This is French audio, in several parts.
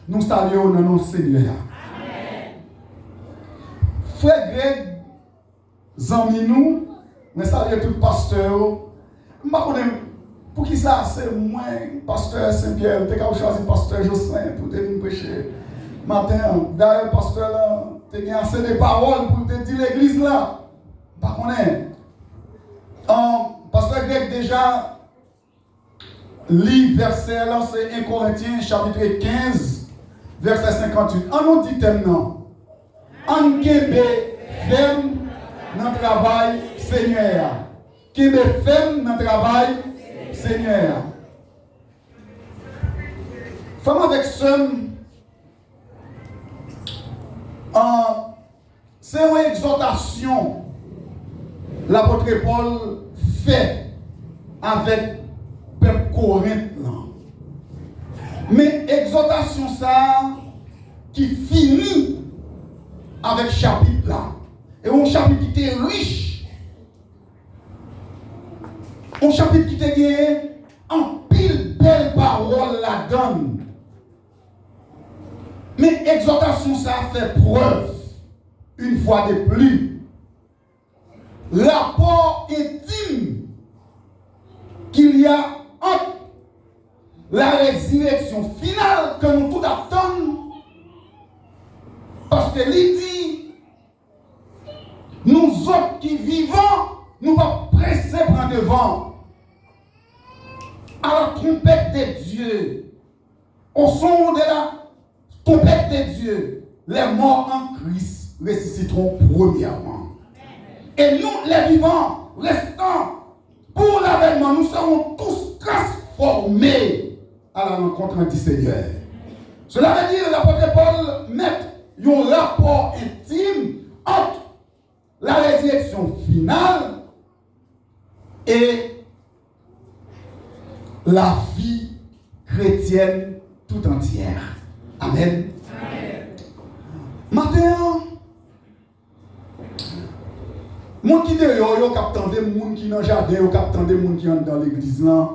nous saluons dans nos Seigneur. Frère Greg, amis nous, nous saluons tout pasteur. Je pour qui ça, c'est moi, pasteur Saint-Pierre, tu as choisi pasteur Jocelyn pour te venir prêcher. Matin, d'ailleurs, pasteur là, tu as assez de paroles pour te dire l'église là. Par contre, pasteur Greg déjà lit verset là, c'est 1 Corinthiens chapitre 15, verset 58. On nous dit maintenant, en Québec, ferme dans le travail Seigneur. Québec, ferme dans le travail Seigneur. Femme avec somme, c'est une exhortation l'apôtre Paul fait avec le peuple Corinthe. Mais exhortation ça qui finit avec chapitre là. Et un chapitre qui était riche. Un chapitre qui était gagné en pile belle parole la donne. Mais exhortation ça fait preuve une fois de plus. Rapport intime qu'il y a entre la résurrection finale que nous tous attendons. Parce que il dit, nous autres qui vivons, nous pas presser prendre devant à la trompette de Dieu, au son de la trompette de Dieu, les morts en Christ ressusciteront premièrement. Et nous, les vivants, restants pour l'avènement, nous serons tous transformés à la rencontre du Seigneur. Cela veut dire que l'apôtre Paul met un rapport intime entre la résurrection finale et la vie chrétienne tout entière. Amen. Maintenant, moun qui dehors, yo k'ap tande moun qui dans jardin, yo k'ap tande moun qui entre dans l'église là.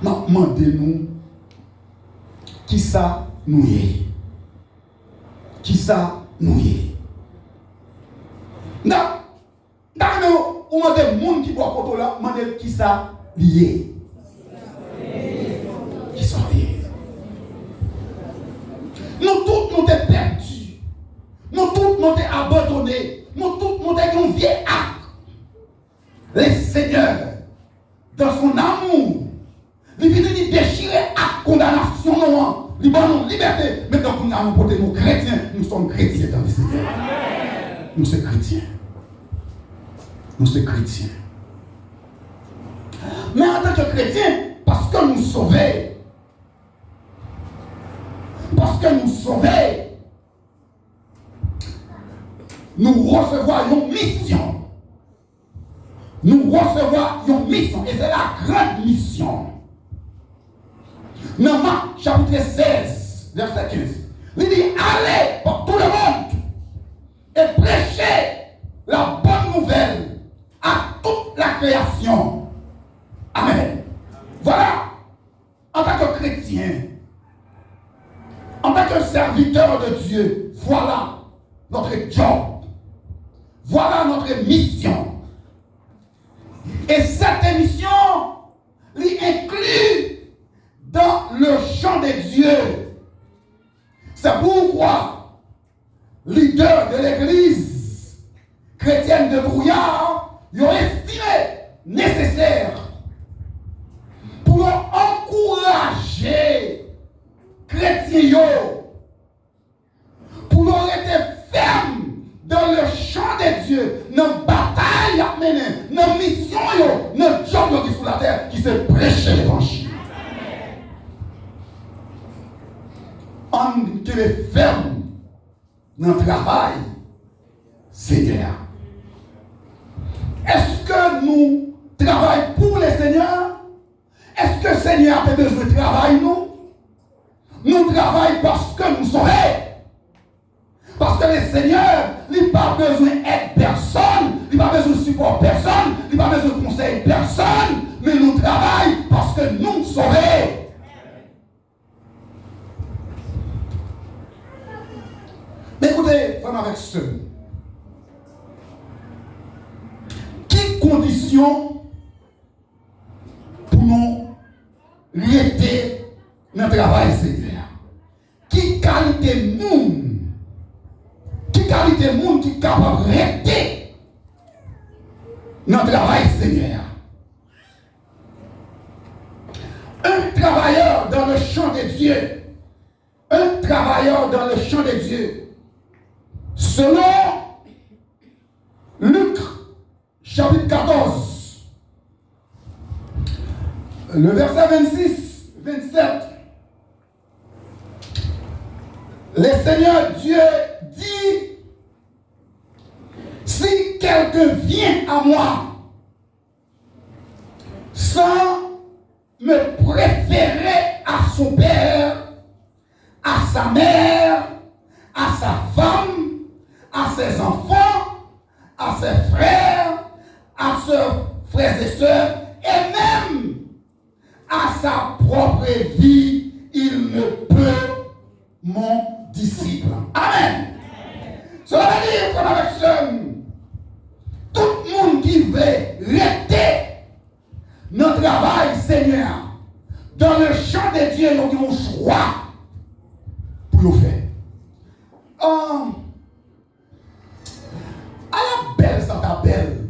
M'a demandé nous qui ça nous est. Qui ça nous est. Non, ou demandez moun qui boit koto là, demandez qui ça lié. Qui sont liés. Nous tous nous sommes perdus. Nous tous nous sommes abandonnés. Nous tous nous sommes vieux acte. Le Seigneur, dans son amour, il vient de déchirer à condamnation, il va nous liberté. Maintenant, nous avons porté nos chrétiens. Nous sommes chrétiens dans le Seigneur. Nous sommes chrétiens. Nous sommes chrétiens. Mais en tant que chrétiens, parce que nous sauvons, nous recevons une mission. Nous recevons une mission. Et c'est la grande mission. Dans Marc chapitre 16, verset 15. Il dit, allez pour tout le monde et prêchez la bonne nouvelle à toute la création. Amen. Voilà, en tant que chrétien, en tant que serviteur de Dieu, voilà notre job. Voilà notre mission. Et cette mission l'inclut dans le champ de Dieu. C'est pourquoi, leader de l'église chrétienne de Brouillard, ils ont estimé nécessaire pour encourager chrétiens, pour leur être ferme dans le champ de Dieu, dans la bataille à mener, dans la mission, dans le job qui est sur la terre, qui se prêche l'évangile. On qui est ferme dans le travail, Seigneur. Est-ce que nous travaillons pour le Seigneur? Est-ce que le Seigneur a besoin de travail, nous? Nous travaillons parce que nous sommes. Parce que le Seigneur, il n'a pas besoin d'aide personne, il n'a pas besoin de support personne, il n'a pas besoin de conseil personne, mais nous travaillons parce que nous sommes. frère avec ceux. Quelles conditions pour nous rester dans le travail, Seigneur? Qui qualité monde? Qui qualité monde qui est capable de rester dans le travail, Seigneur? Un travailleur dans le champ de Dieu. Un travailleur dans le champ de Dieu. Selon Luc, chapitre 14, le verset 26, 27, le Seigneur Dieu dit, si quelqu'un vient à moi sans me préférer à son père, à sa mère, à sa femme, à ses enfants, à ses frères, à ses frères et sœurs, et même à sa propre vie, il ne peut mon disciple. Amen. Cela veut dire, frère avec sœur, tout le monde qui veut rester dans le travail, Seigneur, dans le champ de Dieu, ils ont un choix pour le faire. À la belle, ça t'a belle.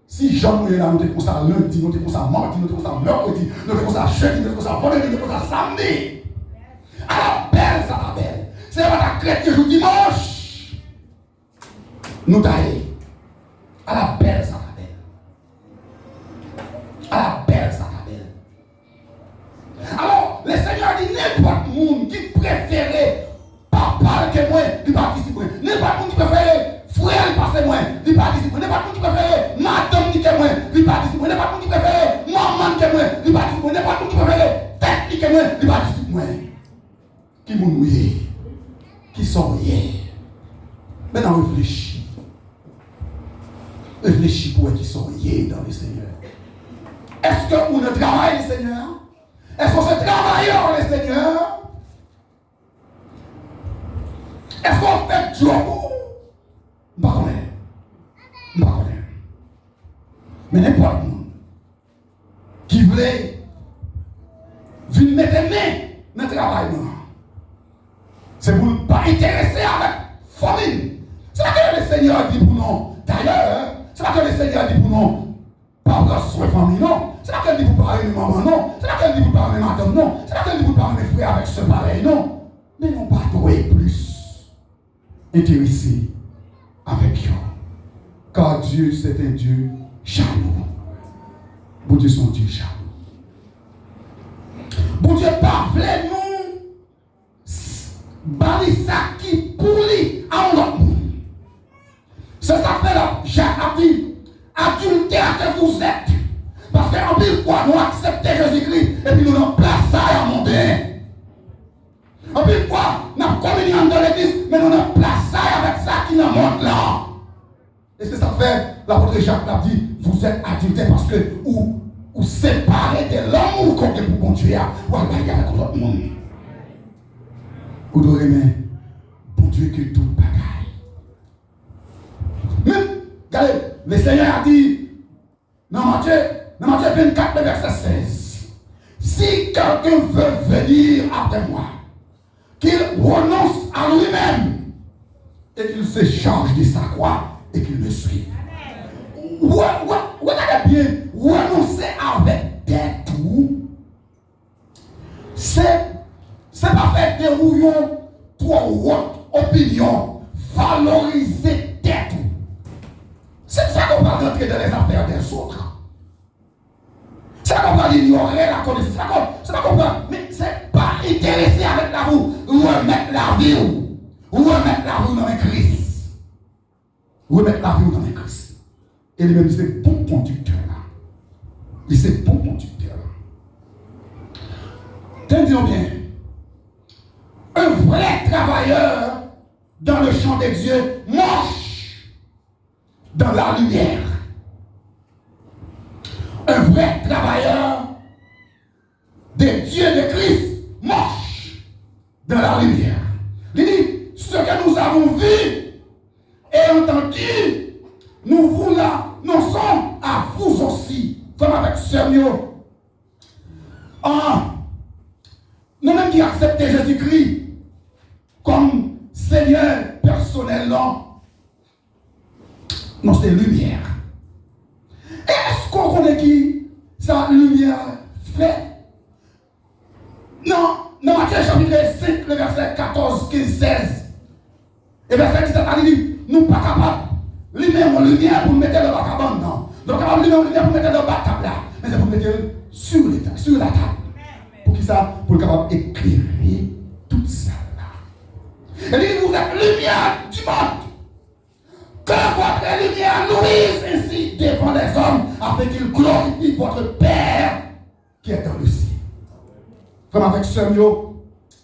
Si Jean nous est là, nous sommes comme ça lundi, nous sommes comme ça mardi, nous sommes comme ça mercredi, nous sommes comme ça jeudi, nous sommes comme ça vendredi, nous sommes comme ça samedi. À la belle, ça t'a belle. C'est pas ta crête que joue dimanche. Nous taillons. À la belle, ça t'a belle. À la belle, ça t'a belle. Alors, le Seigneur dit n'importe monde qui préférait papa que moi, il participe. N'importe monde qui préférait frère, il passe moi, il participe. N'importe monde qui préférait madame que moi, il participe. N'importe monde qui préférait maman que moi, il participe. N'importe monde qui préférait tête que moi, il participe. Moi. Qui m'ont mouillé, qui sont mouillés. Maintenant, réfléchis. Réfléchis pour eux qui sont mouillés dans le Seigneur. Est-ce que vous ne travaillez, le Seigneur? Est-ce qu'on se travailleur, le Seigneur? Est-ce qu'on fait job? Je ne sais pas. Mais n'importe qui qui voulait venir mettre les mains dans le travail, c'est pour ne pas intéresser avec famille. C'est pas que le Seigneur dit pour nous. D'ailleurs, c'est pas que le Seigneur dit pour nous. Pas pour soin famille, non. C'est pas qu'elle dit pour parler de maman, non. C'est pas qu'elle dit pour parler de madame, non. C'est pas qu'elle dit pour parler de frères avec ce pareil, non. Mais non pas trouver plus intéressé avec eux. Car Dieu, c'est un Dieu jaloux. Bon Dieu, c'est un Dieu jaloux. Bon Dieu, parle nous. Bali ça qui pourrit à un autre monde. C'est ça fait là, Jacques a dit, adultère que vous êtes. Parce qu'en pile fois, nous acceptons Jésus-Christ et puis nous avons place à monter. En pile fois, nous avons communion dans l'église, mais nous avons place avec ça qui nous monte là. Et c'est ça fait, l'apôtre Jacques a dit, vous êtes adultère parce que vous séparez de l'amour qu'on a pour bon Dieu, ou à bailler avec l'autre monde. Vous devez aimer, bon Dieu, que tout bagaille. Mais, regardez, le Seigneur a dit, dans Matthieu 24, verset 16, si quelqu'un veut venir après moi, qu'il renonce à lui-même et qu'il se charge de sa croix et qu'il me suive. Regardez bien, renoncer avec des tout, c'est pas faire des rouillons, trop haute opinion, valoriser tête. C'est ça qu'on va rentrer dans les affaires des autres. C'est ça qu'on va ignorer la connaissance. C'est ça qu'on va. Mais c'est pas intéressé avec la roue. Remettre la vie. Remettre la vie dans le Christ. Remettre la vie dans le Christ. Et lui-même, c'est bon conducteur là. Il c'est bon conducteur là. Tenez-vous bien. Un vrai travailleur dans le champ de Dieu marche dans la lumière. Un vrai travailleur de Dieu de Christ marche dans la lumière. Il dit, ce que nous avons vu nous-mêmes qui acceptons Jésus-Christ comme Seigneur personnel, non, c'est lumière. Est-ce qu'on connaît qui sa lumière fait? Non, dans Matthieu chapitre 5, le verset 14, 15, 16. Et verset 17, il dit, nous ne sommes pas capables de lumière en lumière pour mettre le bacabon, non. Nous sommes capables de lumière pour mettre le bacab là. Mais c'est pour mettre sur la table. Pour qui ça? Pour être capable d'éclairer tout ça là. Et dit, vous êtes lumière du monde. Que votre lumière luise ainsi devant les hommes, afin qu'ils glorifient votre Père qui est dans le ciel. Comme avec ce mot,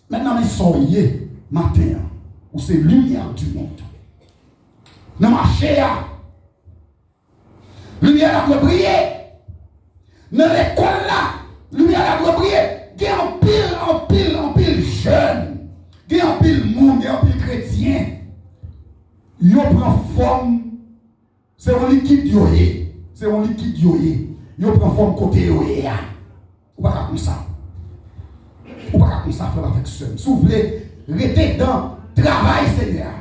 maintenant, ils sont liés matin, où c'est lumière du monde. Dans ma chair, lumière a briller. Dans l'école là, lumière a briller. Il y a en pile jeune. Il y a en pile monde, il y a en pile chrétien. Il prend forme, c'est un liquide yoye. C'est un liquide yoye. Il prend forme côté yoye. Ou pas comme ça. Ou pas comme ça, faire avec seul. Si vous voulez rester dans le travail, Seigneur.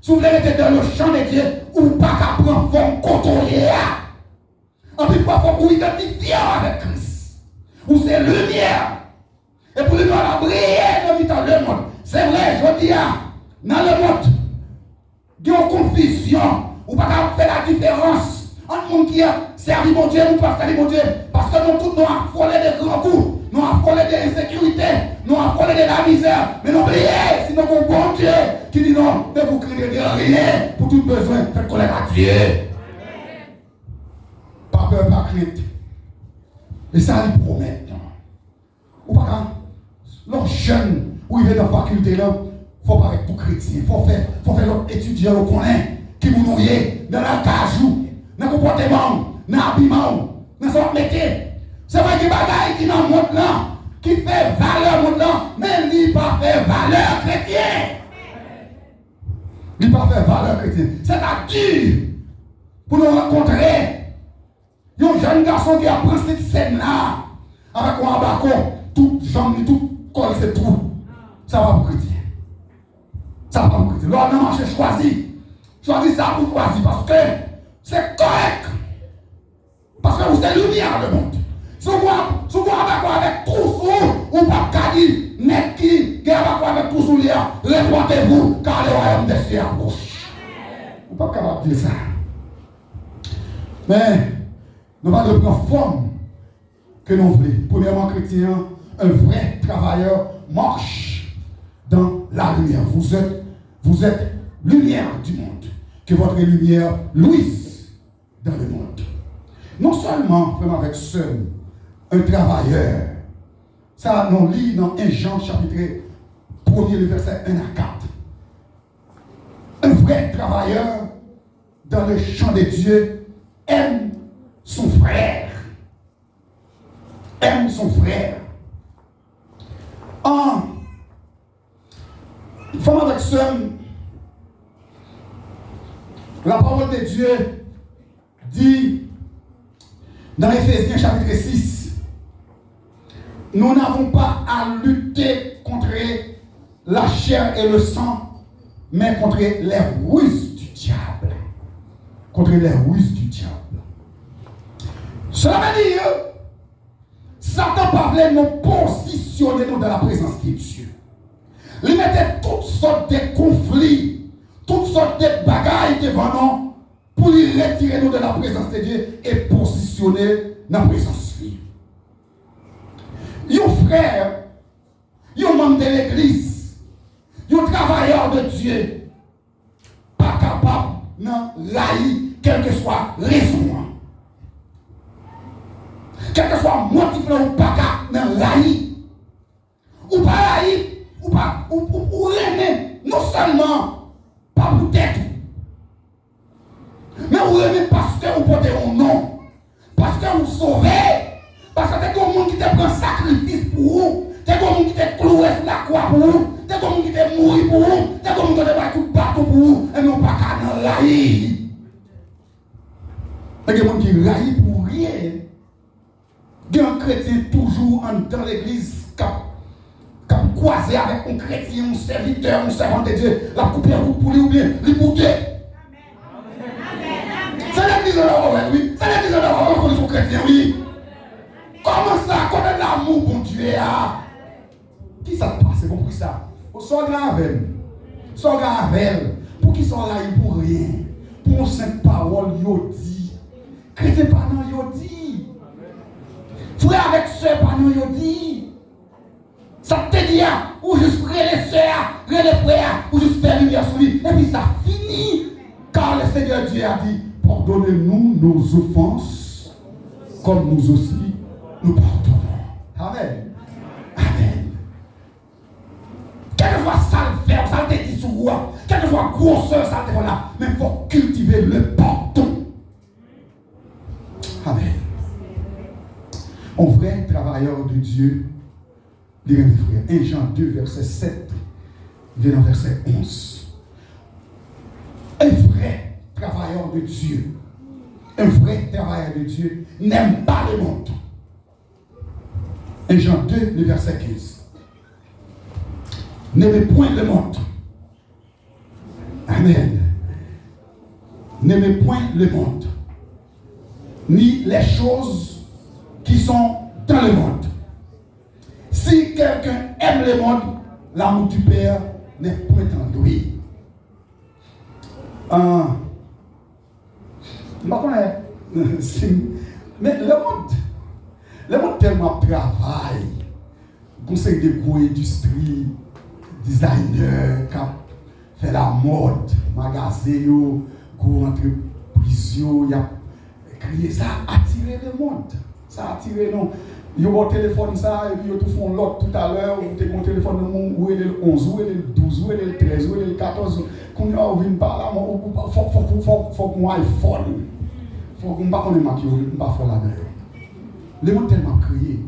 Si vous voulez rester dans le champ de Dieu, ou pas prendre forme côté yoye. En plus, pas pour vous identifier avec Christ. Ou c'est lumière. Et pour lui, on a brillé dans le monde. C'est vrai, je dis, dans le monde. Il y a une confusion, ou pas faire la différence entre le monde qui a servi mon Dieu ou pas servi mon Dieu. Parce que nous tous nous affolés de grands coups, nous affolés de l'insécurité, nous affolés de la misère. Mais n'oubliez, sinon mon bon Dieu qui dit non, ne vous criez de rien pour tout besoin, faites connaître à Dieu. Pas peur, pas crainte. Et ça, il promet. Ou pas quand, jeune, où il est dans la faculté là, il faut paraître pour chrétien, il faut faire l'autre étudiant au connaît, qui vous nourrit dans la cajou, dans le comportement, dans l'habillement, dans son métier. C'est vrai qu'il y a des bagailles qui dans le monde là, qui fait valeur au monde là, mais il ne pas faire valeur chrétienne. Il ne pas faire valeur chrétienne. C'est à Dieu pour nous rencontrer. Il y a un jeune garçon qui apprend cette scène là, avec un abacon, tout jambe, tout col, c'est tout. Ça va pour chrétien. Ça va pour chrétien. L'homme n'a marché choisi. Choisis ça pour choisir parce que c'est correct. Parce que vous êtes lumière le monde. Si vous avec tout sous, ou pas qu'à dire, net qui, avec tout sous l'ia, répondez-vous, car le royaume des cieux approche. Vous pas capable de dire ça. Mais, nous ne pouvons pas prendre forme que nous voulons. Premièrement, chrétien, un vrai travailleur marche dans la lumière. Vous êtes lumière du monde. Que votre lumière luise dans le monde. Non seulement, vraiment avec seul, un travailleur. Ça, nous lit dans 1 Jean chapitre 1er, le verset 1 à 4. Un vrai travailleur dans le champ de Dieu aime son frère. Aime son frère. Femme avec seul, la parole de Dieu dit dans Éphésiens chapitre 6, nous n'avons pas à lutter contre la chair et le sang, mais contre les ruses du diable. Contre les ruses du diable. Cela veut dire, Satan parlait de nous positionner dans la présence de Dieu. Il mettait toutes sortes de conflits, toutes sortes de bagailles devant nous pour lui retirer nous de la présence de Dieu et positionner dans la présence de Dieu. Yon frère, yon membre de l'église, yon travailleur de Dieu, pas capable de railler quelle que soit raison. Quel que soit motif ou pas capable de railler. Ou pas railler, ou aimer, non seulement pas pour tête, mais vous aimez parce que vous portez un nom, parce que vous sauvez, parce que c'est comme monde qui te prend sacrifice pour vous, c'est comme monde qui te cloué sur la croix pour vous, c'est comme monde qui te mourit pour vous, c'est comme monde qui te bat coup de bateau pour vous, et non pas qu'à dans railler. Il y a des gens qui raillent pour rien. Il y a un chrétien toujours dans l'église qui croiser avec un chrétien, un serviteur, un servant de Dieu, la couper un route pour lui ou bien l'immuter. C'est l'église de l'Europe, oui. C'est l'église de l'Europe qu'on est son chrétien, oui. Comment ça, connaître l'amour pour Dieu? Qui ça te passe? C'est compris ça? Sois grand avec. Sois grand avec. Pour qui sont là, pour rien. Pour une sainte parole, yo dit. Chrétien pas non, yo dit. Frère avec soeur pas non, yo dit. Ça te dit, ou juste les soeurs, les frères, ou juste faire lumière sur lui. Et puis ça finit. Car le Seigneur Dieu a dit, pardonnez-nous nos offenses, comme nous aussi nous pardonnons. Amen. Amen. Quelle soit sale faire, ça te dit sur moi, quelle soit grosseur, ça te dit là, mais il faut cultiver le pardon. Amen. Un vrai travailleur de Dieu, les frères, 1 Jean 2, verset 7, vient au verset 11. Un vrai travailleur de Dieu, un vrai travailleur de Dieu n'aime pas le monde. 1 Jean 2, le verset 15. N'aimez point le monde. Amen. N'aimez point le monde, ni les choses qui sont dans le monde. Si quelqu'un aime le monde, l'amour du Père n'est point en lui. Mais le monde tellement travaille. Conseil de gros industrie, designer, qui fait la mode, magasin, gros entreprise, il a créé ça, attirer le monde. Ça attire non. Ils ont un téléphone ça, et puis ils font l'autre tout à l'heure, ou tu as un téléphone où il est le 11, où il est le 12, où il est le 13, où il est le 14. Quand on vient par là, il faut qu'on iPhone. Il faut qu'on ne pas maquiller, on ne pas faire là-dedans. Les gens tellement criés.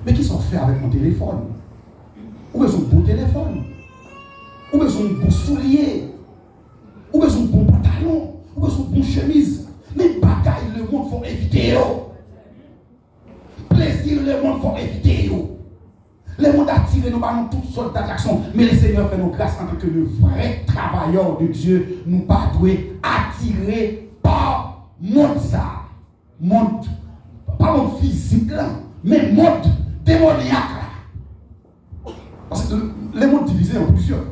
Mais qui sont faits avec mon téléphone? Ou ils ont un bon téléphone? Ou ils ont un bon soulier? Ou ils ont un bon pantalon? Ou ils ont une bonne chemise? Mais bagaille, le monde faut éviter. Plaisir, le monde faut éviter. Le monde attire nous par toutes sortes d'attractions. Mais le Seigneur fait nos grâces en tant que le vrai travailleur de Dieu. Nous pas doués attirer par monde ça. Monde, pas monde physique là, mais monde démoniaque là. Parce que les mondes divisés en plusieurs.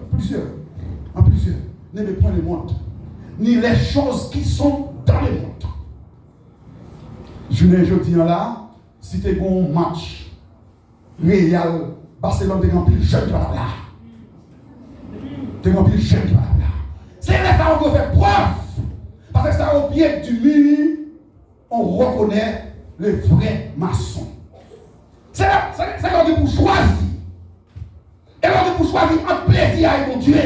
N'aimez point le monde, ni les choses qui sont dans le monde. Je dis là, si tu as un match Real, Barcelone, tu es rempli de jeunes qui vont là. C'est là que ça fait preuve. Parce que ça, au pied du mur, on reconnaît le vrai maçon. C'est là que pour choisir. Et là que pour choisir un plaisir à mon Dieu.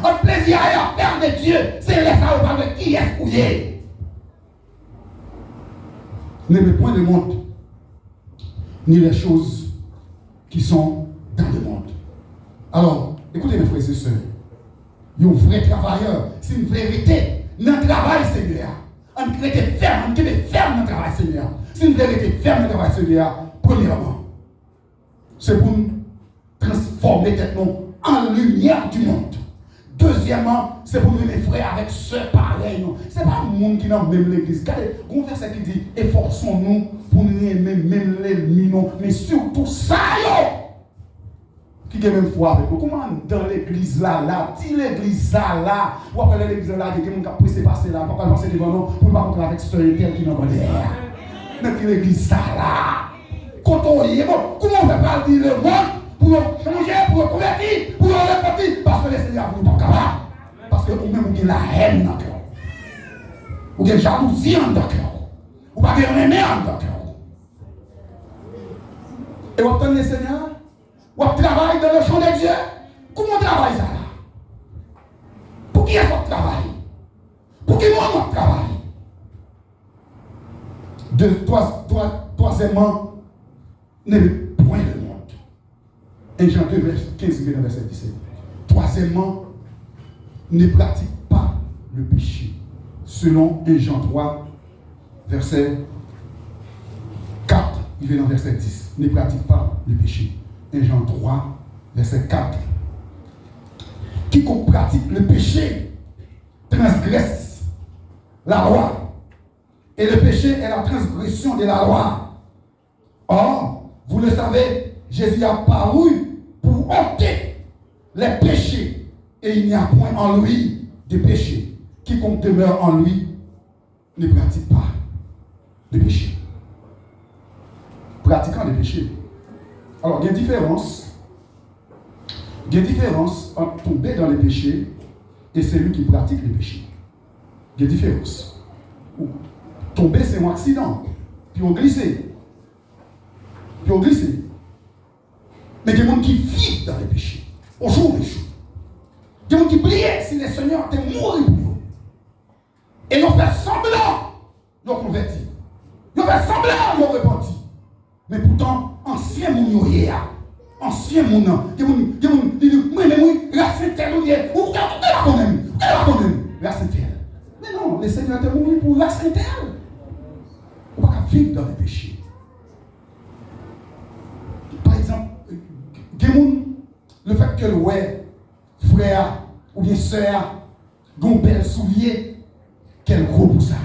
Un plaisir à faire de Dieu. C'est là ça, on parle de qui est fouillé. N'aimez point le monde, ni les choses qui sont dans le monde. Alors, écoutez mes frères et sœurs, il y a un vrai travailleur, c'est une vérité. Dans le travail, Seigneur, on crée ferme, on crée ferme dans le travail, Seigneur. C'est une vérité ferme dans le travail, Seigneur. Premièrement, c'est pour nous transformer tête-nous en lumière du monde. Deuxièmement, c'est pour nous les frères avec ceux pareils. Ce n'est pas le monde qui n'a même l'église. Regardez, un verset qui dit efforçons-nous pour nous aimer même l'ennemi, mais surtout ça, qui est même foi avec nous. Comment dans l'église là, si l'église là, ou après l'église là, il y a des gens qui ont passer là, pour pas passer devant nous, pour ne pas rentrer avec ceux qui n'ont pas l'air. Mais l'église là, quand on y est, comment on ne peut pas dire le monde? Pour changer, pour convertir, pour repentir, parce que le Seigneur vous pas capable. Parce que vous-même vous avez la haine dans le cœur. Vous avez la jalousie dans le cœur. Vous n'avez pas aimé dans le cœur. Et vous obtenez le Seigneur, vous travaillez dans le champ de Dieu. Comment on travaille ça là? Pour qui est votre travail? Pour qui moi votre travail? Troisièmement, ne point le monde. 1 Jean 2, verset 15, verset 17. Troisièmement, ne pratique pas le péché. Selon 1 Jean 3, verset 4 il vient dans verset 10. Ne pratique pas le péché. 1 Jean 3, verset 4. Quiconque pratique le péché transgresse la loi. Et le péché est la transgression de la loi. Or, vous le savez, Jésus a paru pour ôter les péchés. Et il n'y a point en lui de péché. Quiconque demeure en lui ne pratique pas le péché. Pratiquant le péché. Alors, il y a une différence. Il y a une différence entre tomber dans le péché et celui qui pratique le péché. Il y a une différence. Tomber, c'est un accident. Puis on glisse. Puis on glisse. Mais il y a des gens qui vivent dans le péché. Au jour le jour. Il y a des gens qui priaient si le Seigneur était mort pour eux. Et ils ont fait semblant. Ils ont converti. Ils ont fait semblant. Ils ont repenti. Mais pourtant, ancien moun yo ancien moun nan, des moun disent moi la Sainte-Terre ou là quand même. La Sainte-Terre. Mais non, le Seigneur est mort pour la Sainte-Terre. On ne peut pas vivre dans le péché. Par exemple, le fait que le frère ou bien soeur, gon bel soulier, quel gros pour ça.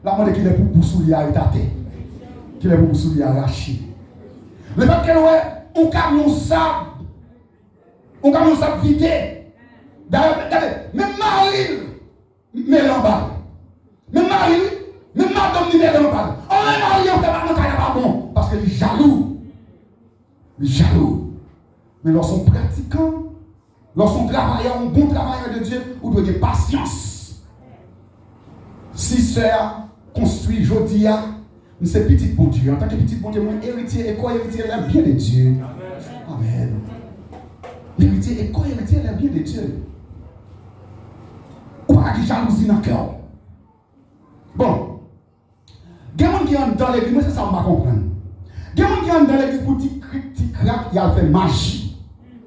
La demande qu'il est pour soulier à étater. Qu'il est pour soulier arraché. Le fait que le on camion sable vidé. D'ailleurs, même Marie, met l'emballe. Même Marie, même madame, met l'emballe. On est marié, on ne peut pas bon. Parce qu'il est jaloux. Il est jaloux. Mais lorsqu'on pratiquant, lorsqu'on travailleur, un bon travailleur de Dieu, on doit avoir patience. Si sœur construit Jodia, c'est petit bon Dieu. En tant que petit bon Dieu, mon héritier et co-héritier, l'aime bien de Dieu. Amen. L'héritier et co-héritier, l'aime bien de Dieu. Ou pas de jalousie dans le cœur. Bon. Il y a des gens qui sont dans l'église, mais c'est ça qu'on va comprendre. Il y a des gens qui sont dans l'église pour dire crack, il a fait magie.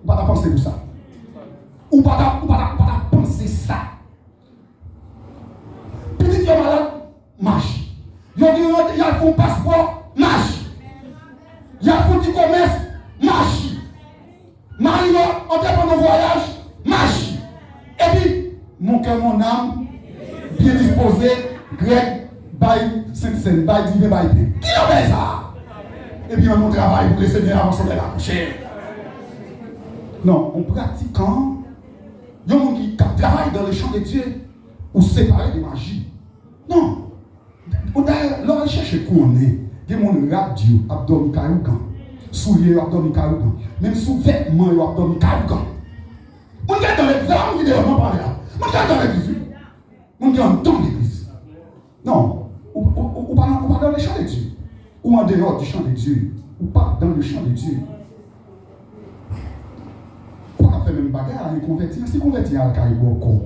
Ou pas penser pour ça. Ou pas penser ça. Petit qui est malade, magie. Il y a un passeport, magie. Il y a un petit commerce, magie. Marie, on te prend un voyage, magie. Et puis, mon cœur, mon âme, bien disposé, grec, bail, Saint-Saint, bail divin, bail paix. Qui l'a fait ça? Et puis, on travaille pour les seigneurs avant de la coucher. Non, en pratiquant, il y a des gens qui travaillent dans le champ de Dieu ou séparés de magie. Non. D'ailleurs, on cherche où on est. Il y a des radio, abdomen carougan. Souliers, abdomen carougan. Même sous vêtements, abdomen carougan. On regarde dans l'église, on dit on parle là. On regarde dans l'église. On dit on dans l'église. Non, ou pas dans le champ de Dieu. Ou en dehors du champ de Dieu. Ou pas dans le champ de Dieu. Ou pas faire même bagarre, il convertit. C'est converti à Caribou encore.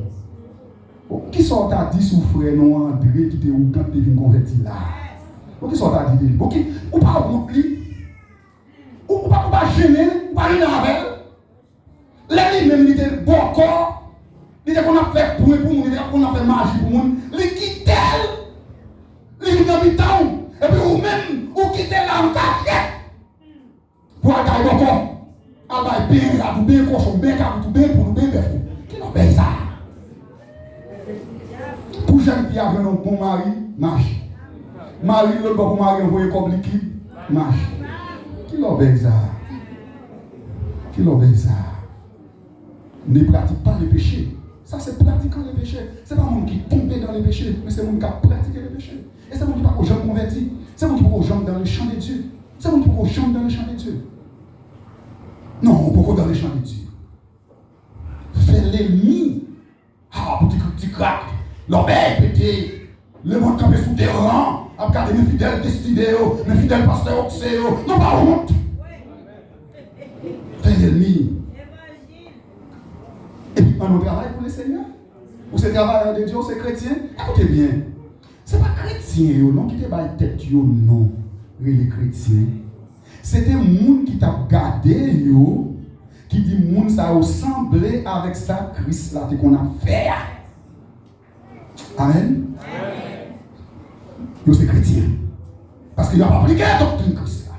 Qui sont à dit sous frère non André qui était ou quand tu es converti là? Qui sont à dit ou pas rempli? Ou pas gêner? Ou pas gêner avec? Là, lui même, il était bon corps. Il était qu'on a fait pour nous, il était qu'on a fait magie pour nous. Il quitte elle. Il est dans le temps. Et puis, ou même, ou quitte là en cachette. Pour aller au corps. Ah, bien, pour bien cochon, bien pour bien pour nous, bien bœuf. Qui n'a pas ça? Pour jeune qui a un bon mari, marche. Marie, le bon mari, envoyé comme liquide, marche. Qui l'obéit ça? Qui l'obéit ça? Ne pratique pas le péché. Ça, c'est pratiquant le péché. Ce n'est pas monde qui tombe dans le péché, mais c'est monde qui a pratiqué le péché. Et c'est monde qui n'a pas aux gens convertis. C'est monde qui n'a pas aux gens dans le champ de Dieu. C'est monde qui n'a pas aux gens dans le champ de Dieu. Non, on peut pas dans le champ de Dieu. Fais l'ennemi. Ah, petit crack. L'obéit, pété. Le monde campé sous des rangs. À regarder mes fidèles destinés, mes fidèles pasteurs oxéo. Non, pas honte. Fais l'ennemi. Et puis, on travaille pour le Seigneur. Ou c'est travailleur de Dieu, c'est chrétien. Écoutez bien. Ce n'est pas chrétien, non, qui te baille tête, non. Les chrétiens. C'est des gens qui t'a gardé, qui dit que ça ressemble avec ça, Christ là, qu'on a fait. Amen. Yo c'est chrétien. Parce Parce qu'il n'a pas appliqué la doctrine Christ.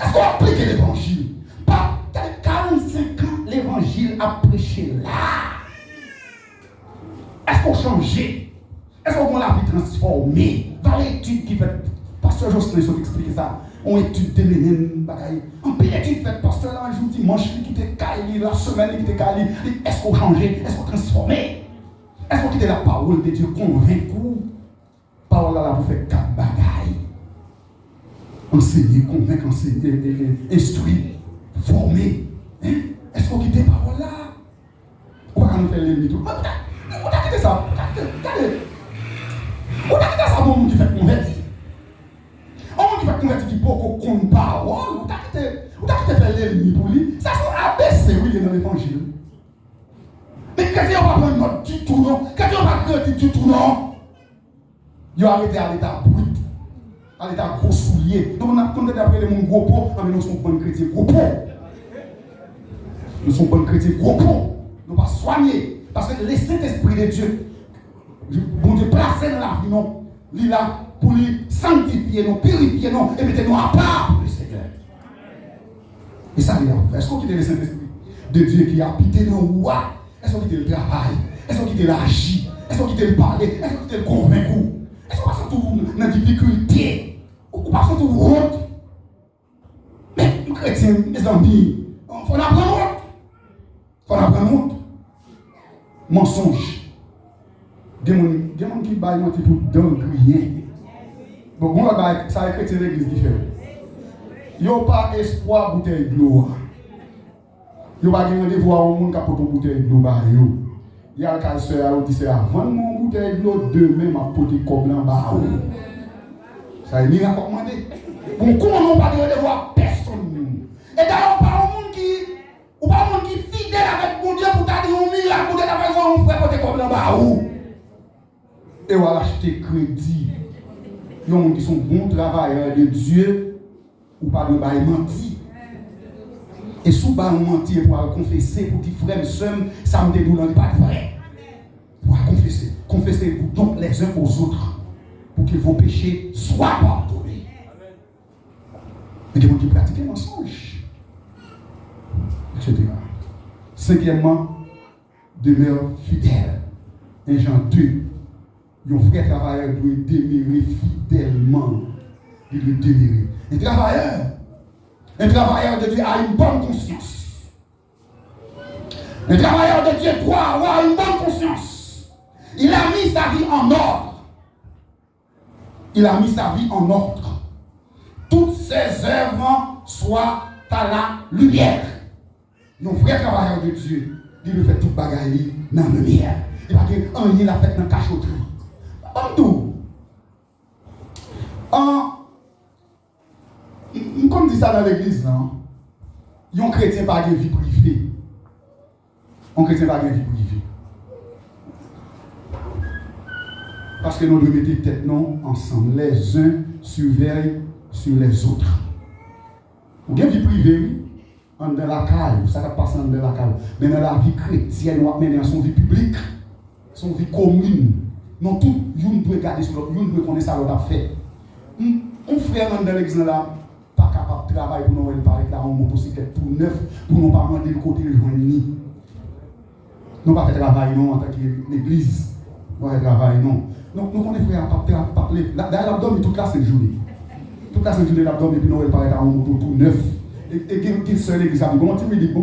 Est-ce qu'on a appliqué l'évangile? Pas 45 ans, l'évangile a prêché là. Est-ce qu'on a changé? Est-ce qu'on a la vie transformée? Dans l'étude qui fait, pasteur Jocelyn qui explique ça, on étude de l'énème, en pile étude fait, pasteur là, un jour dimanche, qui était caillé, la semaine qui était caillé, est-ce qu'on a changé? Est-ce qu'on a transformé? Est-ce qu'on a quitté la parole de Dieu convaincu? Parole là, vous faites 4 bagailles. Enseigner, convaincre, enseigner, instruire, former. Hein? Est-ce qu'on quitte la parole là? On va nous faire l'ennemi tout. On a quitté ça. On a quitté ça pour nous qui fait convertir. On qui fait convertir qui peut qu'on parole. On a quitté faire l'ennemi pour lui. Ça sont ABC, oui, dans l'évangile. Mais quand on va prendre notre du tout, non? Quand on va prendre du tout, non? Ils ont arrêté à l'état brut. À l'état gros soulier. Donc on a compté d'après les mondes gros pots, mais nous sommes bons chrétiens gros pots. Nous sommes bons chrétiens gros pots. Nous ne pas soigner. Parce que le Saint-Esprit de Dieu, bon Dieu, placé dans la vie, non, il est là pour lui sanctifier, nous purifier, nous, et mettez-nous à part pour le Seigneur. Et ça, est-ce qu'on quitte le Saint-Esprit de Dieu qui a habité dans le roi? Est-ce qu'on quitte le travail? Est-ce qu'on quitte l'agir? Est-ce qu'on quitte le parler? Est-ce qu'on quitte le convaincre? Est-ce qu'on passe tout dans la difficulté? Ou passe tout route? Mais les chrétiens, mes amis, il faut apprendre route. Il faut apprendre route. Mensonge. Il y a des gens qui baillent pour d'engrier. Bon, ça a chrétien l'église différente. Il n'y a pas espoir bouteille de l'eau. Il n'y a pas de rendez-vous à un monde qui a porté une bouteille de l'eau. Il y a le cas de soeur qui dit avant mon bouteille de l'eau, demain, ma porte comme là-bas. Ça n'est pas recommandé. Bon, comment on n'a pas de rendez-vous à personne? Et d'ailleurs, pas un monde qui est fidèle avec mon Dieu pour t'aider au miracle, pour t'aider avec mon frère porter comme là-bas. Et on va acheter crédit. Il y a des gens qui sont bons travailleurs de Dieu ou pas de bail menti. Et sous bas mentir pour confesser pour dire frère, soeur, ça me déboule, pas vrai. Pour confesser. Confessez-vous donc les uns aux autres pour que vos péchés soient pardonnés. Mais il y a des gens qui pratiquent le mensonge. Etc. Cinquièmement, demeure fidèle. 1 Jean 2. Un vrai travailleur doit demeurer fidèlement. Il doit demeurer. Un travailleur de Dieu a une bonne conscience. Un travailleur de Dieu doit avoir une bonne conscience. Il a mis sa vie en ordre. Il a mis sa vie en ordre. Toutes ses œuvres soient à la lumière. Un vrai travailleur de Dieu, il doit faire toute bagaille dans la lumière. Il va dire, il a fait dans la cachotterie. Comme dit ça dans l'église, un chrétien n'a pas de vie privée. Un chrétien n'a pas de vie privée. Parce que nous devons mettre tête ensemble. Les uns surveillent sur les autres. Vous avez une vie privée, dans la caille, ça va passer dans la caille. Mais dans la vie chrétienne, nous mener son vie publique, son vie commune. Non, tout, nous devons garder sur l'autre, nous devons connaître ça, l'autre a fait. Un frère dans l'église là, pas capable de travailler pour nous parler là, on motocyclette tout neuf, pour nous pas demander le côté de joindre. Nous pas faire travail non en tant que l'église. Nous pas faire travail non. Donc nous connaissons frère pas parler. D'ailleurs l'abdomen toute la sainte journée. Toute la sainte journée l'abdomen et puis nous parler là, on moto tout neuf. Et qui seul l'église a dit bon timide.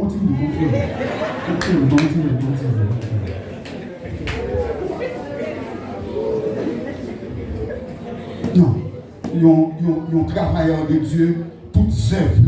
Non, ils ont travailleur de Dieu, toutes œuvres